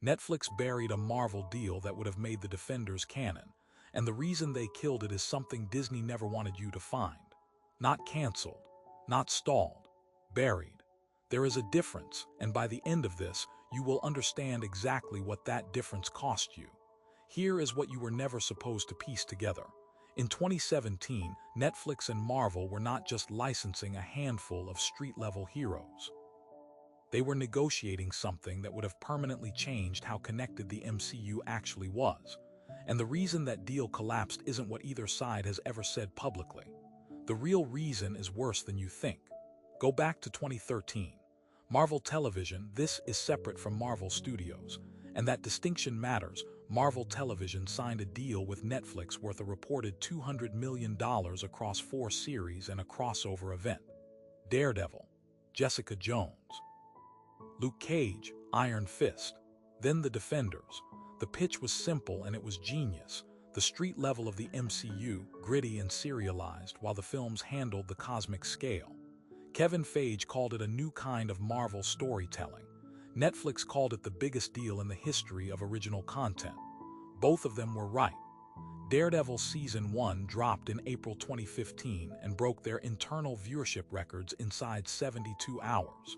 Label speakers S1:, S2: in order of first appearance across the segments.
S1: Netflix buried a Marvel deal that would have made the Defenders canon, and the reason they killed it is something Disney never wanted you to find. Not canceled, not stalled, buried. There is a difference, and by the end of this, you will understand exactly what that difference cost you. Here is what you were never supposed to piece together. In 2017, Netflix and Marvel were not just licensing a handful of street-level heroes. They were negotiating something that would have permanently changed how connected the MCU actually was. And the reason that deal collapsed isn't what either side has ever said publicly. The real reason is worse than you think. Go back to 2013. Marvel Television, this is separate from Marvel Studios. And that distinction matters. Marvel Television signed a deal with Netflix worth a reported $200 million across 4 series and a crossover event. Daredevil, Jessica Jones, Luke Cage, Iron Fist, then The Defenders. The pitch was simple and it was genius. The street level of the MCU, gritty and serialized, while the films handled the cosmic scale. Kevin Feige called it a new kind of Marvel storytelling. Netflix called it the biggest deal in the history of original content. Both of them were right. Daredevil Season 1 dropped in April 2015 and broke their internal viewership records inside 72 hours.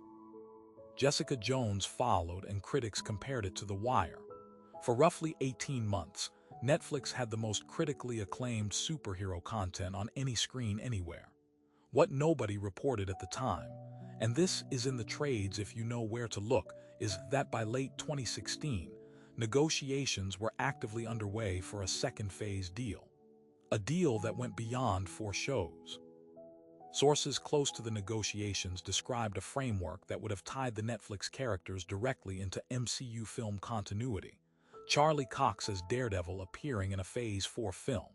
S1: Jessica Jones followed, and critics compared it to The Wire. For roughly 18 months, Netflix had the most critically acclaimed superhero content on any screen anywhere. What nobody reported at the time, and this is in the trades if you know where to look, is that by late 2016, negotiations were actively underway for a second phase deal. A deal that went beyond 4 shows. Sources close to the negotiations described a framework that would have tied the Netflix characters directly into MCU film continuity. Charlie Cox as Daredevil appearing in a Phase 4 film.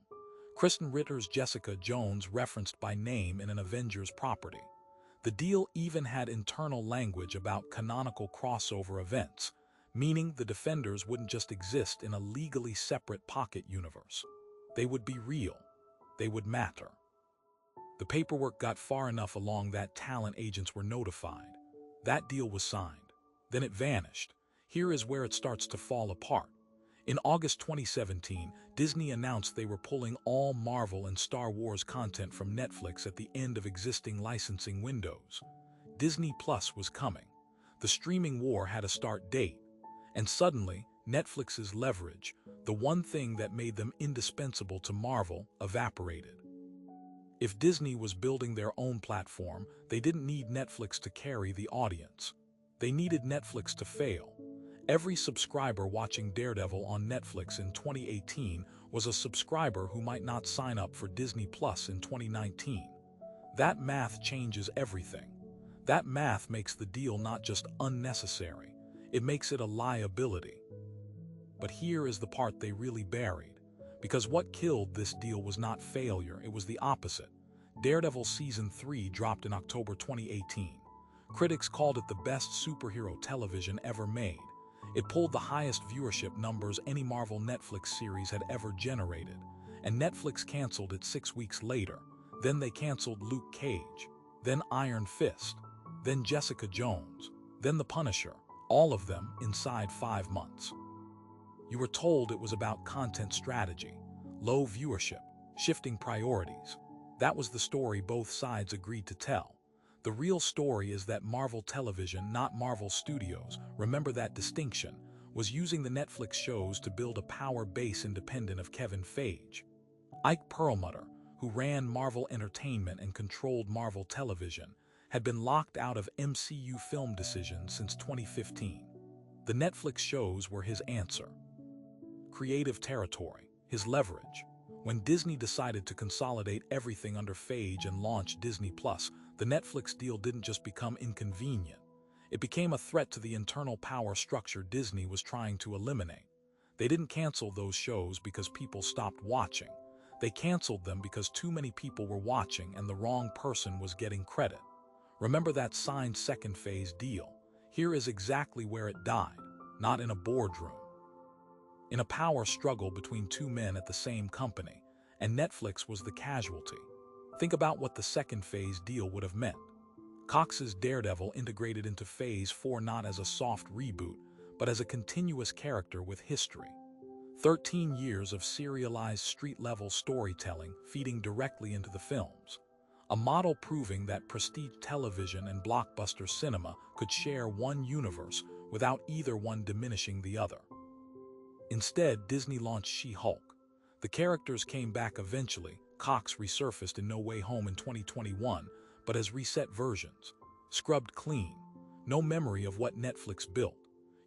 S1: Kristen Ritter's Jessica Jones referenced by name in an Avengers property. The deal even had internal language about canonical crossover events, meaning the Defenders wouldn't just exist in a legally separate pocket universe. They would be real. They would matter. The paperwork got far enough along that talent agents were notified. That deal was signed. Then it vanished. Here is where it starts to fall apart. In August 2017, Disney announced they were pulling all Marvel and Star Wars content from Netflix at the end of existing licensing windows. Disney Plus was coming. The streaming war had a start date. And suddenly, Netflix's leverage, the one thing that made them indispensable to Marvel, evaporated. If Disney was building their own platform, they didn't need Netflix to carry the audience. They needed Netflix to fail. Every subscriber watching Daredevil on Netflix in 2018 was a subscriber who might not sign up for Disney Plus in 2019. That math changes everything. That math makes the deal not just unnecessary, it makes it a liability. But here is the part they really buried. Because what killed this deal was not failure, it was the opposite. Daredevil Season 3 dropped in October 2018. Critics called it the best superhero television ever made. It pulled the highest viewership numbers any Marvel Netflix series had ever generated. And Netflix canceled it 6 weeks later. Then they canceled Luke Cage. Then Iron Fist. Then Jessica Jones. Then The Punisher. All of them inside 5 months. You were told it was about content strategy, low viewership, shifting priorities. That was the story both sides agreed to tell. The real story is that Marvel Television, not Marvel Studios, remember that distinction, was using the Netflix shows to build a power base independent of Kevin Feige. Ike Perlmutter, who ran Marvel Entertainment and controlled Marvel Television, had been locked out of MCU film decisions since 2015. The Netflix shows were his answer. Creative territory, his leverage. When Disney decided to consolidate everything under Feige and launch Disney Plus, the Netflix deal didn't just become inconvenient. It became a threat to the internal power structure Disney was trying to eliminate. They didn't cancel those shows because people stopped watching. They canceled them because too many people were watching and the wrong person was getting credit. Remember that signed second phase deal? Here is exactly where it died, not in a boardroom. In a power struggle between 2 men at the same company, and Netflix was the casualty. Think about what the second phase deal would have meant. Cox's Daredevil integrated into Phase 4 not as a soft reboot, but as a continuous character with history. 13 years of serialized street-level storytelling feeding directly into the films. A model proving that prestige television and blockbuster cinema could share one universe without either one diminishing the other. Instead, Disney launched She-Hulk. The characters came back eventually. Cox resurfaced in No Way Home in 2021, but as reset versions. Scrubbed clean. No memory of what Netflix built.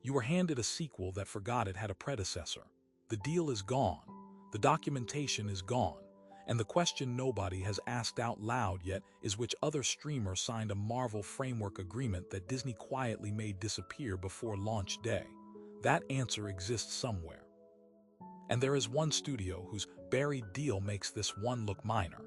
S1: You were handed a sequel that forgot it had a predecessor. The deal is gone. The documentation is gone. And the question nobody has asked out loud yet is which other streamer signed a Marvel framework agreement that Disney quietly made disappear before launch day. That answer exists somewhere. And there is one studio whose buried deal makes this one look minor.